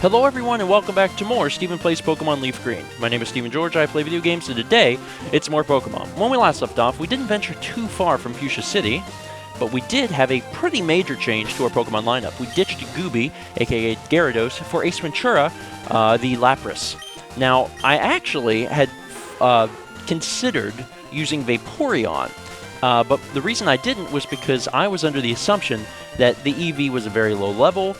Hello everyone and welcome back to more Steven Plays Pokemon Leaf Green. My name is Steven George, I play video games, and today it's more Pokemon. When we last left off, we didn't venture too far from Fuchsia City, but we did have a pretty major change to our Pokemon lineup. We ditched Gooby, aka Gyarados, for Ace Ventura, the Lapras. Now, I actually had considered using Vaporeon, but the reason I didn't was because I was under the assumption that the EV was a very low level,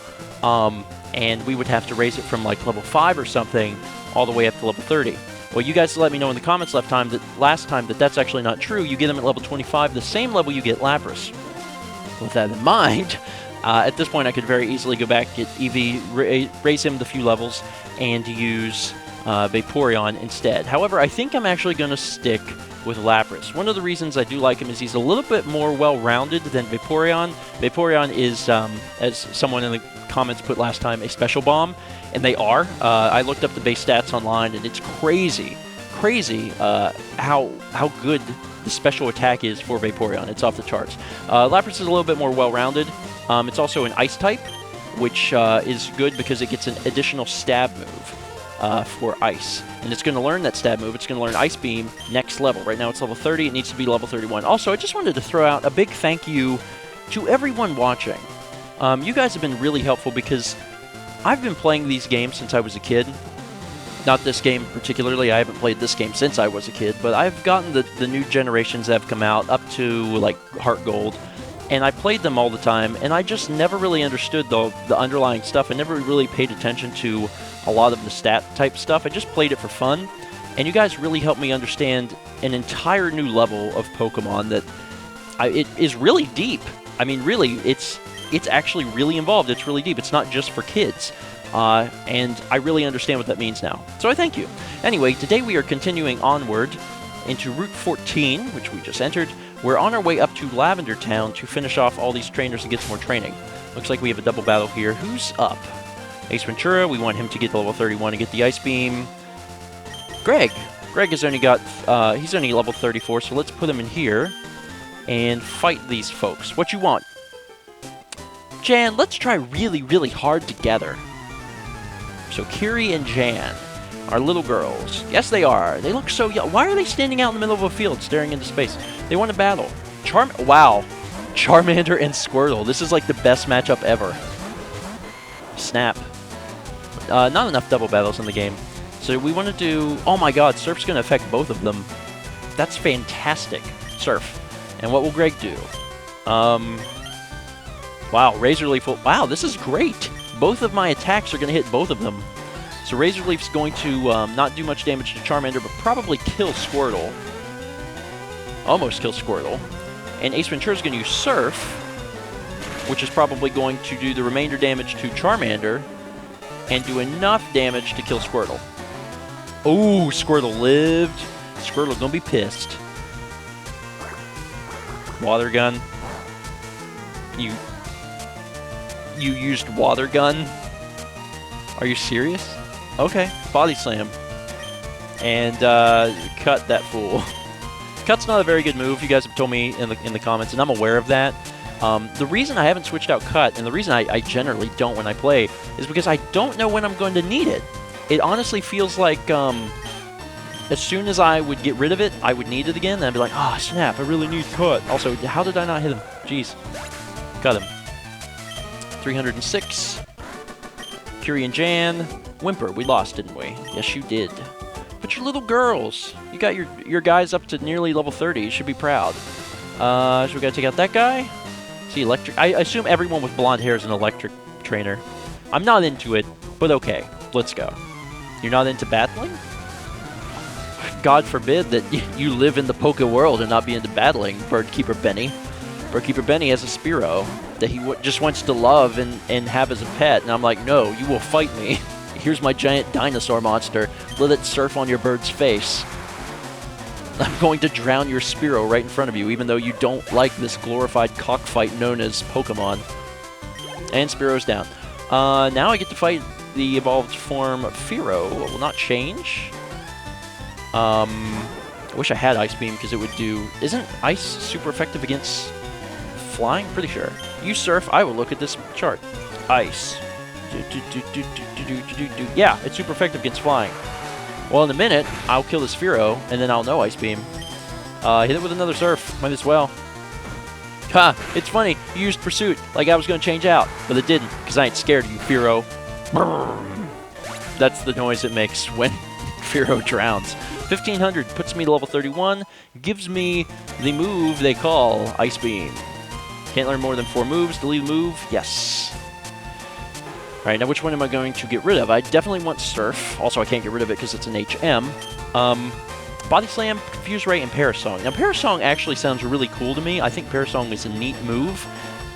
and we would have to raise it from like level 5 or something all the way up to level 30. Well, you guys let me know in the comments last time that that's actually not true. You get them at level 25, the same level you get Lapras. With that in mind, at this point I could very easily go back, get EV, raise him the few levels, and use Vaporeon instead. However, I think I'm actually going to stick with Lapras. One of the reasons I do like him is he's a little bit more well-rounded than Vaporeon. Vaporeon is, as someone in the comments put last time, a special bomb, and they are. I looked up the base stats online, and it's crazy how good the special attack is for Vaporeon. It's off the charts. Lapras is a little bit more well-rounded. It's also an Ice type, which is good because it gets an additional stab move for Ice. And it's going to learn that stab move. It's going to learn Ice Beam next level. Right now it's level 30. It needs to be level 31. Also, I just wanted to throw out a big thank you to everyone watching. You guys have been really helpful because I've been playing these games since I was a kid. Not this game particularly. I haven't played this game since I was a kid, but I've gotten the new generations that have come out up to like Heart Gold, and I played them all the time, and I just never really understood the underlying stuff. I never really paid attention to a lot of the stat type stuff. I just played it for fun, and you guys really helped me understand an entire new level of Pokemon that it is really deep. I mean, really, it's actually really involved. It's really deep. It's not just for kids. And I really understand what that means now. So I thank you. Anyway, today we are continuing onward into Route 14, which we just entered. We're on our way up to Lavender Town to finish off all these trainers and get some more training. Looks like we have a double battle here. Who's up? Ace Ventura. We want him to get to level 31 and get the Ice Beam. Greg. Greg has only got, he's only level 34, so let's put him in here and fight these folks. What you want? Jan, let's try really, really hard together. So Kiri and Jan are little girls. Yes, they are. They look so young. Why are they standing out in the middle of a field staring into space? They want to battle. Wow. Charmander and Squirtle. This is like the best matchup ever. Snap. Not enough double battles in the game. So we want to do... Oh my god, Surf's going to affect both of them. That's fantastic. Surf. And what will Greg do? Wow, Razor Leaf will... Wow, this is great. Both of my attacks are going to hit both of them. So Razor Leaf's going to not do much damage to Charmander, but probably kill Squirtle. Almost kill Squirtle. And Ace Ventura's going to use Surf, which is probably going to do the remainder damage to Charmander and do enough damage to kill Squirtle. Oh, Squirtle lived. Squirtle's going to be pissed. Water Gun. You used Water Gun? Are you serious? Okay, Body Slam. And cut that fool. Cut's not a very good move. You guys have told me in the comments, and I'm aware of that. The reason I haven't switched out Cut, and the reason I generally don't when I play, is because I don't know when I'm going to need it. It honestly feels like as soon as I would get rid of it, I would need it again, and I'd be like, oh, snap, I really need Cut. Also, how did I not hit him? Jeez. Cut him. 306. Kiri and Jan. Whimper, we lost, didn't we? Yes, you did. But you're little girls. You got your guys up to nearly level 30. You should be proud. So we gotta take out that guy. See, electric. I assume everyone with blonde hair is an electric trainer. I'm not into it, but okay. Let's go. You're not into battling? God forbid that you live in the Poke world and not be into battling, Birdkeeper Benny. Birdkeeper Benny has a Spearow that he just wants to love and have as a pet. And I'm like, no, you will fight me. Here's my giant dinosaur monster. Let it surf on your bird's face. I'm going to drown your Spearow right in front of you, even though you don't like this glorified cockfight known as Pokemon. And Spearow's down. Now I get to fight the evolved form Fearow. It will not change. I wish I had Ice Beam because it would do... Isn't Ice super effective against flying? Pretty sure. You Surf, I will look at this chart. Ice. Yeah, it's super effective against flying. Well, in a minute, I'll kill this Fearow, and then I'll know Ice Beam. Hit it with another Surf. Might as well. Ha! It's funny. You used Pursuit like I was going to change out, but it didn't, because I ain't scared of you, Fearow. That's the noise it makes when Fearow drowns. 1500 puts me to level 31, gives me the move they call Ice Beam. Can't learn more than 4 moves. Delete a move. Yes. Alright, now which one am I going to get rid of? I definitely want Surf. Also, I can't get rid of it because it's an HM. Body Slam, Confuse Ray, and Parasong. Now, Parasong actually sounds really cool to me. I think Parasong is a neat move,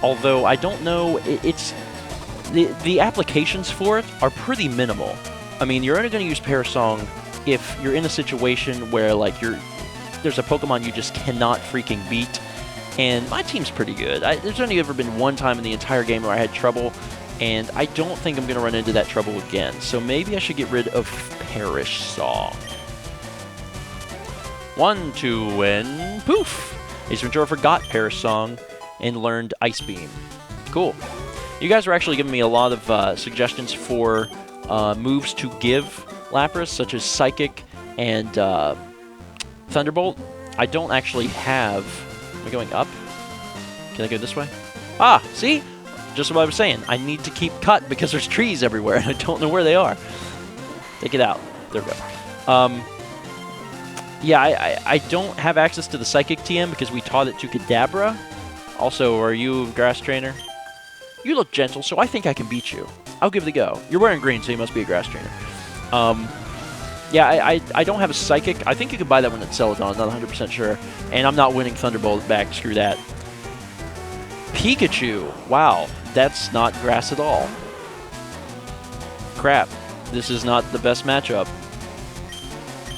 although I don't know, the applications for it are pretty minimal. I mean, you're only going to use Parasong if you're in a situation where, like, there's a Pokemon you just cannot freaking beat, and my team's pretty good. There's only ever been one time in the entire game where I had trouble, and I don't think I'm going to run into that trouble again, so maybe I should get rid of Perish Saw. 1, 2, and poof! Ace Ventura forgot Parasong and learned Ice Beam. Cool. You guys are actually giving me a lot of suggestions for moves to give Lapras, such as Psychic and Thunderbolt. I don't actually have... Am I going up? Can I go this way? Ah, see? Just what I was saying. I need to keep cut because there's trees everywhere and I don't know where they are. Take it out. There we go. Yeah, I don't have access to the Psychic TM because we taught it to Kadabra. Also, are you a Grass Trainer? You look gentle, so I think I can beat you. I'll give it a go. You're wearing green, so you must be a Grass Trainer. Yeah, I don't have a Psychic. I think you can buy that one at Celadon, not 100% sure. And I'm not winning Thunderbolt back, screw that. Pikachu. Wow, that's not grass at all. Crap, this is not the best matchup.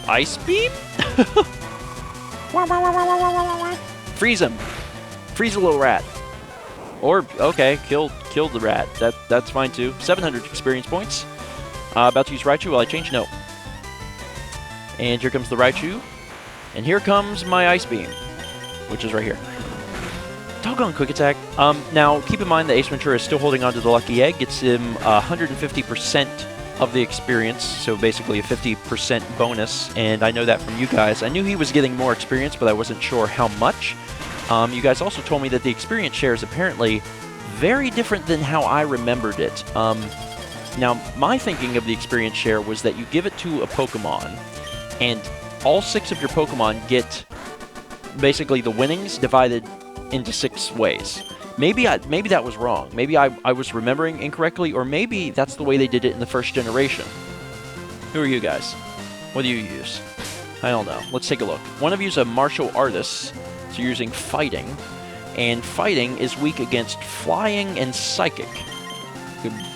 Ice Beam? Freeze him. Freeze a little rat. Or, okay, kill the rat. That's fine too. 700 experience points. About to use Raichu. Will I change? No. And here comes the Raichu. And here comes my Ice Beam, which is right here. Doggone Quick Attack. Now, keep in mind that Ace Ventura is still holding on to the Lucky Egg. Gets him 150% of the experience, so basically a 50% bonus, and I know that from you guys. I knew he was getting more experience, but I wasn't sure how much. You guys also told me that the experience share is apparently very different than how I remembered it. Now, my thinking of the experience share was that you give it to a Pokemon, and all 6 of your Pokemon get basically the winnings divided into 6 ways. Maybe that was wrong. Maybe I was remembering incorrectly, or maybe that's the way they did it in the first generation. Who are you guys? What do you use? I don't know. Let's take a look. One of you is a martial artist, so you're using Fighting, and Fighting is weak against Flying and Psychic.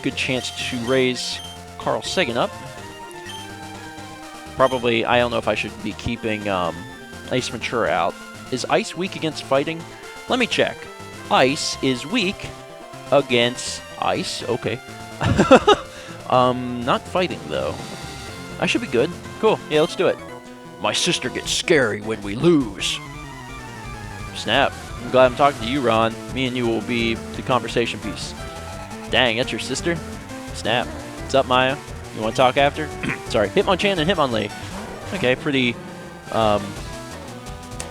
Good chance to raise Carl Sagan up. Probably, I don't know if I should be keeping Ace Ventura out. Is Ice weak against Fighting? Let me check. Ice is weak against Ice. Okay. Not Fighting, though. I should be good. Cool. Yeah, let's do it. My sister gets scary when we lose. Snap. I'm glad I'm talking to you, Ron. Me and you will be the conversation piece. Dang, that's your sister? Snap. What's up, Maya? You want to talk after? Sorry. Hitmonchan and Hitmonlee. Okay, pretty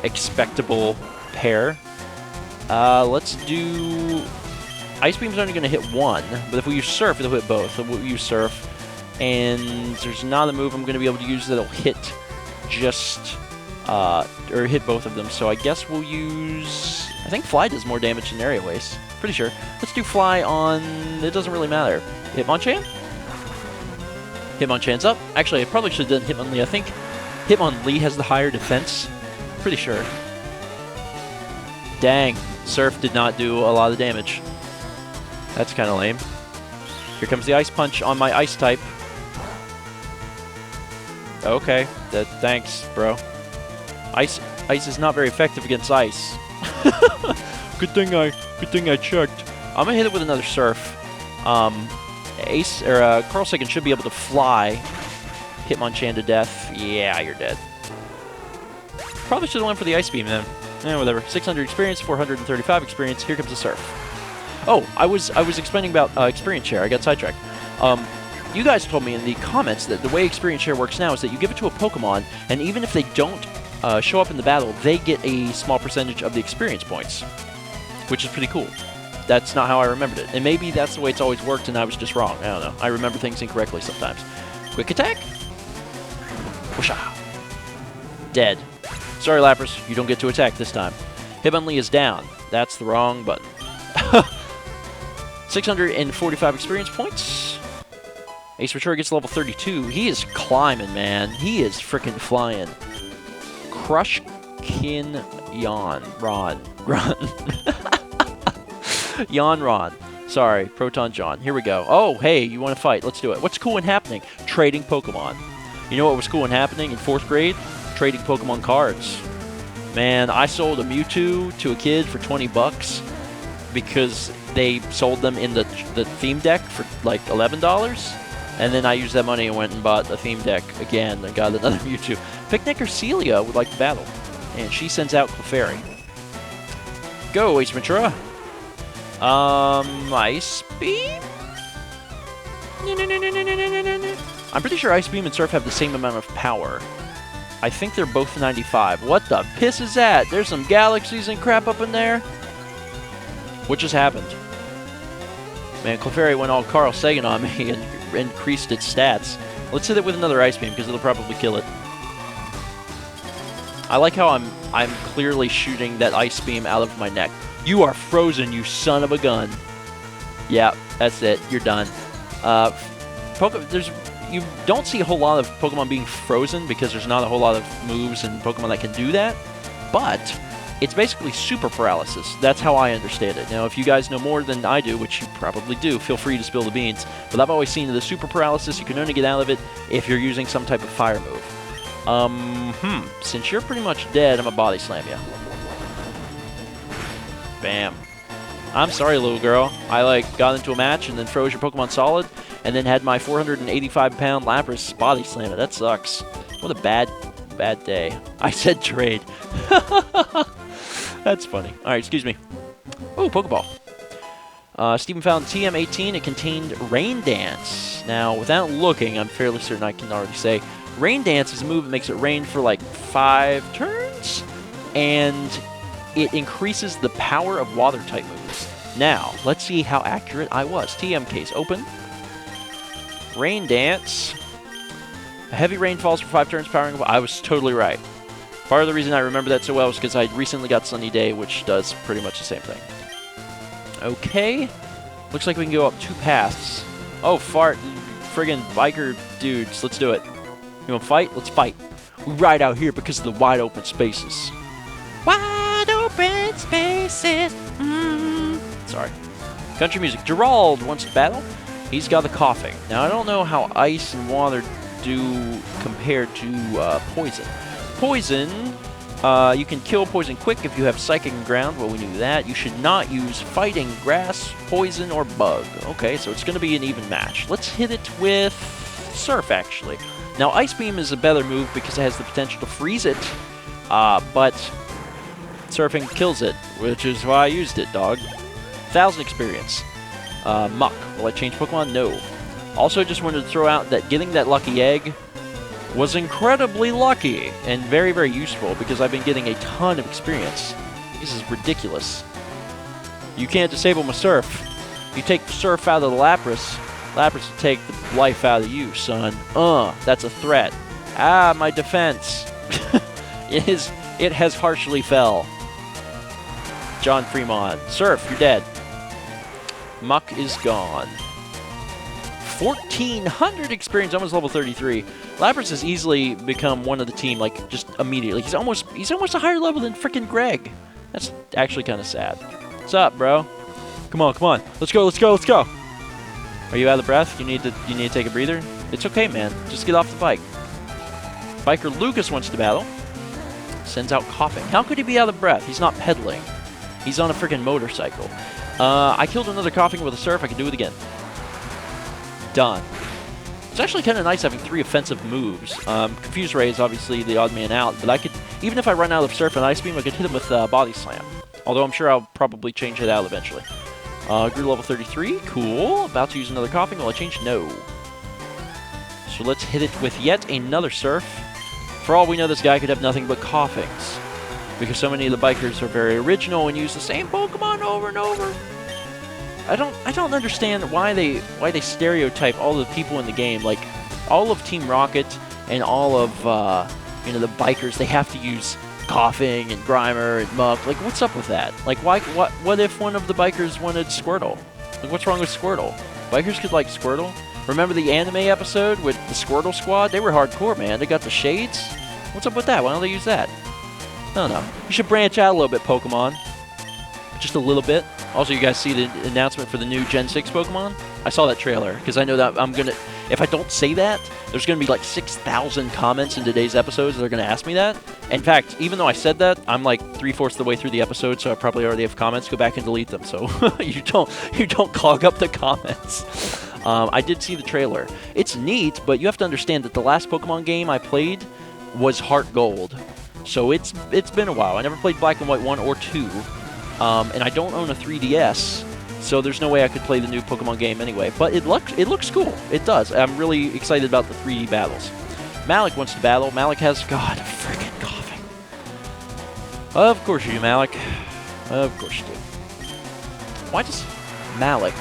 expectable pair. Let's do... Ice Beam's only going to hit 1, but if we use Surf, it'll hit both. So we'll use Surf. And there's not a move I'm going to be able to use that'll hit just... or hit both of them. So I guess we'll use... I think Fly does more damage than Aerial Ace. Pretty sure. Let's do Fly on... It doesn't really matter. Hitmonchan? Hitmonchan's up. Actually, I probably should have done Hitmonlee. I think Hitmonlee has the higher defense. Pretty sure. Dang. Surf did not do a lot of damage. That's kind of lame. Here comes the Ice Punch on my Ice type. Okay. Thanks, bro. Ice is not very effective against Ice. Good thing I checked. I'm gonna hit it with another Surf. Carl Sagan should be able to fly Hitmonchan to death. Yeah, you're dead. Probably should have went for the Ice Beam then. Whatever. 600 experience, 435 experience. Here comes the Surf. Oh, I was explaining about experience share. I got sidetracked. You guys told me in the comments that the way Experience Share works now is that you give it to a Pokemon, and even if they don't show up in the battle, they get a small percentage of the experience points, which is pretty cool. That's not how I remembered it. And maybe that's the way it's always worked, and I was just wrong. I don't know. I remember things incorrectly sometimes. Quick attack. Whoosha. Dead. Sorry, Lapras. You don't get to attack this time. Hitmonlee is down. That's the wrong button. 645 experience points. Ace Ventura gets level 32. He is climbing, man. He is freaking flying. Crushkin Ron. Yanron. Sorry, Proton John. Here we go. Oh, hey, you want to fight? Let's do it. What's cool and happening? Trading Pokemon. You know what was cool and happening in 4th grade? Trading Pokemon cards. Man, I sold a Mewtwo to a kid for 20 bucks because they sold them in the theme deck for like $11. And then I used that money and went and bought a theme deck again and got another Mewtwo. Picnicker Celia would like to battle. And she sends out Clefairy. Go, Ace Ventura. Ice Beam? I'm pretty sure Ice Beam and Surf have the same amount of power. I think they're both 95. What the piss is that? There's some galaxies and crap up in there? What just happened? Man, Clefairy went all Carl Sagan on me and increased its stats. Let's hit it with another Ice Beam because it'll probably kill it. I like how I'm clearly shooting that Ice Beam out of my neck. You are frozen, you son of a gun. Yeah, that's it. You're done. You don't see a whole lot of Pokemon being frozen because there's not a whole lot of moves and Pokemon that can do that. But it's basically super paralysis. That's how I understand it. Now, if you guys know more than I do, which you probably do, feel free to spill the beans. But I've always seen the super paralysis, you can only get out of it if you're using some type of fire move. Since you're pretty much dead, I'm gonna body slam you. Bam. I'm sorry, little girl. I, got into a match and then froze your Pokemon solid and then had my 485-pound Lapras body slam it. That sucks. What a bad day. I said trade. That's funny. All right, excuse me. Oh, Pokeball. Steven found TM18. It contained Rain Dance. Now, without looking, I'm fairly certain I can already say Rain Dance is a move that makes it rain for, 5 turns, and it increases the power of Water-type moves. Now, let's see how accurate I was. TM case open. Rain Dance. A heavy rain falls for 5 turns, powering up. I was totally right. Part of the reason I remember that so well is because I recently got Sunny Day, which does pretty much the same thing. Okay. Looks like we can go up 2 paths. Oh, fart. Friggin' biker dudes. Let's do it. You want to fight? Let's fight. We ride out here because of the wide open spaces. Wide open spaces. Sorry. Country music. Gerald wants to battle. He's got the coughing. Now, I don't know how ice and water do compared to poison. Poison, you can kill poison quick if you have Psychic and Ground. Well, we knew that. You should not use Fighting, Grass, Poison, or Bug. Okay, so it's going to be an even match. Let's hit it with Surf, actually. Now, Ice Beam is a better move because it has the potential to freeze it, but Surfing kills it, which is why I used it, dog. 1,000 experience. Muck. Will I change Pokemon? No. Also, just wanted to throw out that getting that lucky egg was incredibly lucky and very, very useful because I've been getting a ton of experience. This is ridiculous. You can't disable my Surf. If you take the Surf out of the Lapras, Lapras will take the life out of you, son. That's a threat. Ah, my defense. It has harshly fell. John Fremont. Surf, you're dead. Muck is gone. 1,400 experience, almost level 33. Lapras has easily become one of the team, just immediately. He's almost a higher level than frickin' Greg. That's actually kind of sad. What's up, bro? Come on. Let's go. Are you out of breath? You need to take a breather? It's okay, man. Just get off the bike. Biker Lucas wants to battle. Sends out coughing. How could he be out of breath? He's not pedaling. He's on a freaking motorcycle. I killed another coughing with a Surf. I can do it again. Done. It's actually kind of nice having 3 offensive moves. Confuse Ray is obviously the odd man out, but I could, even if I run out of Surf and Ice Beam, I could hit him with Body Slam. Although I'm sure I'll probably change it out eventually. Grew level 33. Cool. About to use another coughing. Will I change? No. So let's hit it with yet another surf. For all we know, this guy could have nothing but coughings, because so many of the bikers are very original and use the same Pokemon over and over. I don't understand why they stereotype all the people in the game. Like, all of Team Rocket and all of the bikers, they have to use Coughing and Grimer and Muck. Like, what's up with that? Like, what if one of the bikers wanted Squirtle? Like, what's wrong with Squirtle? Bikers could like Squirtle. Remember the anime episode with the Squirtle Squad? They were hardcore, man. They got the shades. What's up with that? Why don't they use that? I don't know. You should branch out a little bit, Pokemon. Just a little bit. Also, you guys see the announcement for the new Gen 6 Pokemon? I saw that trailer, because I know that if I don't say that, there's going to be like 6,000 comments in today's episodes that are going to ask me that. In fact, even though I said that, I'm like 3/4 the way through the episode, so I probably already have comments. Go back and delete them, so you don't clog up the comments. I did see the trailer. It's neat, but you have to understand that the last Pokemon game I played was Heart Gold. So it's been a while. I never played Black and White 1 or 2, and I don't own a 3DS, so there's no way I could play the new Pokemon game anyway. But it looks cool. It does. I'm really excited about the 3D battles. Malik wants to battle. Malik has, God, freaking coughing. Of course you do, Malik. Of course you do. Why does Malik...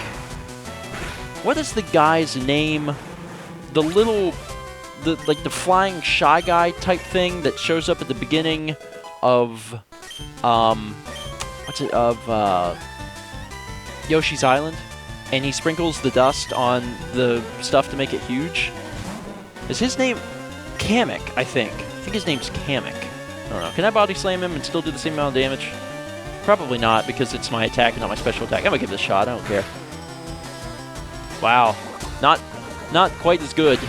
What is the guy's name? The the flying shy guy type thing that shows up at the beginning of Yoshi's Island, and he sprinkles the dust on the stuff to make it huge. Is his name Kamek? I think his name's Kamek. I don't know. Can I body slam him and still do the same amount of damage? Probably not, because it's my attack and not my special attack. I'm gonna give it a shot. I don't care. Wow, not quite as good.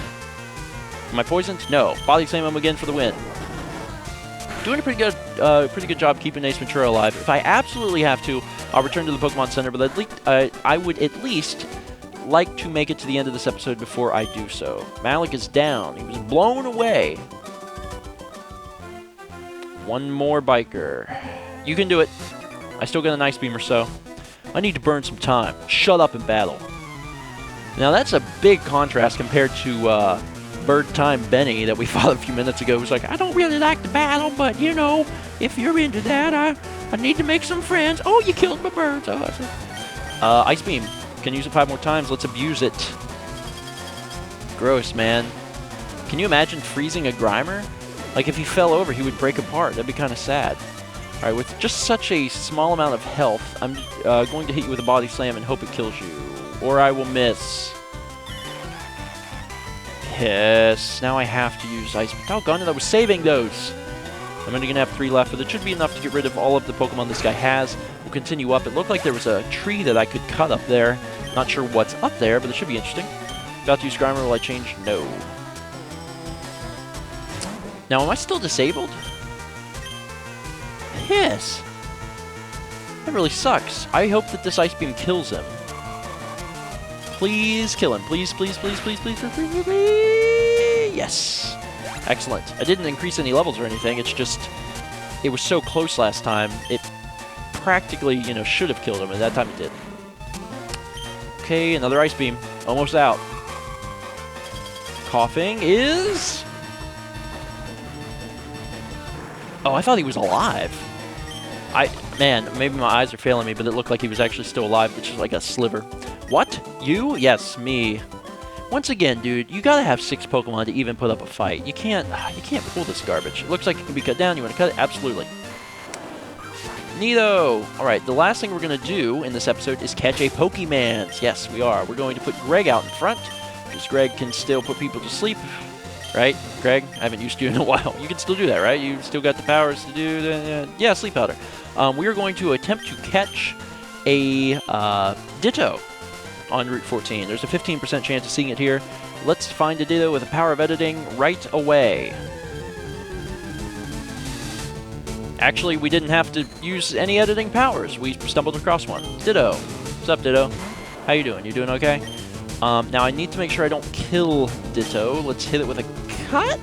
Am I poisoned? No. Body slam him again for the win. Doing a pretty good job keeping Ace Ventura alive. If I absolutely have to, I'll return to the Pokemon Center, but at least I would at least like to make it to the end of this episode before I do so. Malik is down. He was blown away. One more biker. You can do it. I still got an Ice Beam or so. I need to burn some time. Shut up and battle. Now that's a big contrast compared to Bird Time Benny that we fought a few minutes ago. Who's like, I don't really like the battle, but you know, if you're into that, I need to make some friends. Oh, you killed my birds. Oh, Ice Beam. Can use it 5 more times. Let's abuse it. Gross, man. Can you imagine freezing a Grimer? Like, if he fell over, he would break apart. That'd be kind of sad. All right, with just such a small amount of health, I'm going to hit you with a body slam and hope it kills you. Or I will miss. Yes. Now I have to use Ice. Doggone it, I was saving those. I'm only going to have 3 left, but it should be enough to get rid of all of the Pokemon this guy has. We'll continue up. It looked like there was a tree that I could cut up there. Not sure what's up there, but it should be interesting. About to use Grimer. Will I change? No. Now, am I still disabled? Yes. That really sucks. I hope that this Ice Beam kills him. Please kill him. Please, please, please, please, please, please, please, please. Yes. Excellent. I didn't increase any levels or anything. It's just, it was so close last time. It practically, you know, should have killed him, and that time it did. Okay, another Ice Beam. Almost out. Coughing is... Oh, I thought he was alive. Man, maybe my eyes are failing me, but it looked like he was actually still alive, which is like a sliver. What? You? Yes, me. Once again, dude, you gotta have 6 Pokemon to even put up a fight. You can't pull this garbage. It looks like it can be cut down. You want to cut it? Absolutely. Neato! Alright, the last thing we're gonna do in this episode is catch a Pokemans. Yes, we are. We're going to put Greg out in front, because Greg can still put people to sleep. Right, Greg? I haven't used you in a while. You can still do that, right? You still got the powers to do that? Yeah, Sleep Powder. We are going to attempt to catch a Ditto on Route 14. There's a 15% chance of seeing it here. Let's find a Ditto with the power of editing right away. Actually, we didn't have to use any editing powers. We stumbled across one. Ditto. What's up, Ditto? How you doing? You doing okay? Now I need to make sure I don't kill Ditto. Let's hit it with a cut.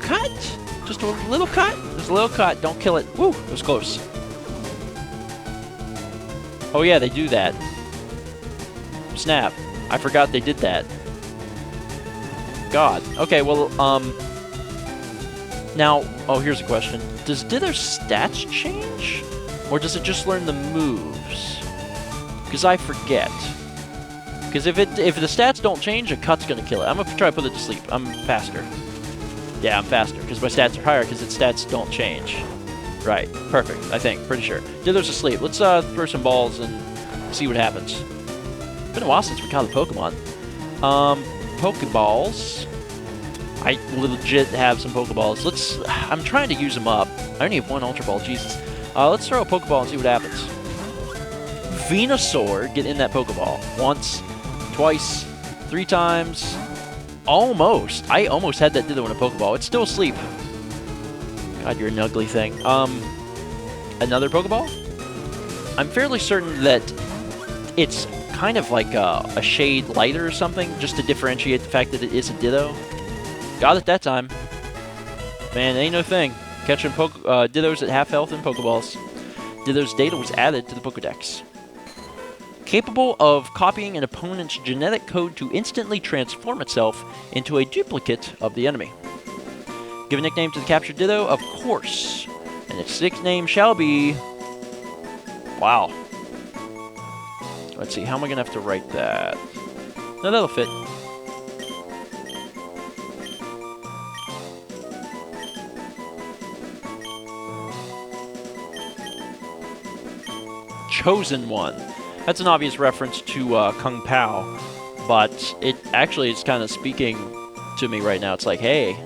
Cut? Just a little cut? Just a little cut. Don't kill it. Woo! It was close. Oh yeah, they do that. Snap. I forgot they did that. God. Okay, well, now, oh, here's a question. Does Ditto's stats change? Or does it just learn the moves? Because I forget. Because if the stats don't change, a cut's going to kill it. I'm going to try to put it to sleep. I'm faster. Yeah, I'm faster, because my stats are higher, because its stats don't change. Right. Perfect, I think. Pretty sure. Ditto's asleep. Let's throw some balls and see what happens. It's been a while since we caught the Pokemon. Pokeballs. I legit have some Pokeballs. I'm trying to use them up. I only have one Ultra Ball, Jesus. Let's throw a Pokeball and see what happens. Venusaur, get in that Pokeball. Once, twice, 3 times. Almost. I almost had that Ditto in a Pokeball. It's still asleep. God, you're an ugly thing. Another Pokeball? I'm fairly certain that it's kind of like a shade lighter or something, just to differentiate the fact that it is a Ditto. Got it that time. Man, ain't no thing. Catching Dittos at half health in Pokeballs. Ditto's data was added to the Pokedex. Capable of copying an opponent's genetic code to instantly transform itself into a duplicate of the enemy. Give a nickname to the captured Ditto, of course. And its nickname shall be... Wow. Let's see, how am I going to have to write that? No, that'll fit. Chosen One. That's an obvious reference to Kung Pao, but it actually is kind of speaking to me right now. It's like, hey,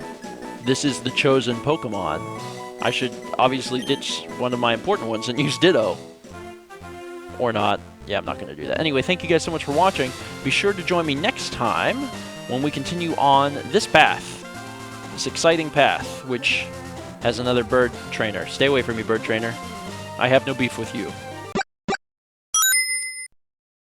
this is the chosen Pokemon. I should obviously ditch one of my important ones and use Ditto. Or not. Yeah, I'm not going to do that. Anyway, thank you guys so much for watching. Be sure to join me next time when we continue on this path. This exciting path, which has another bird trainer. Stay away from me, bird trainer. I have no beef with you.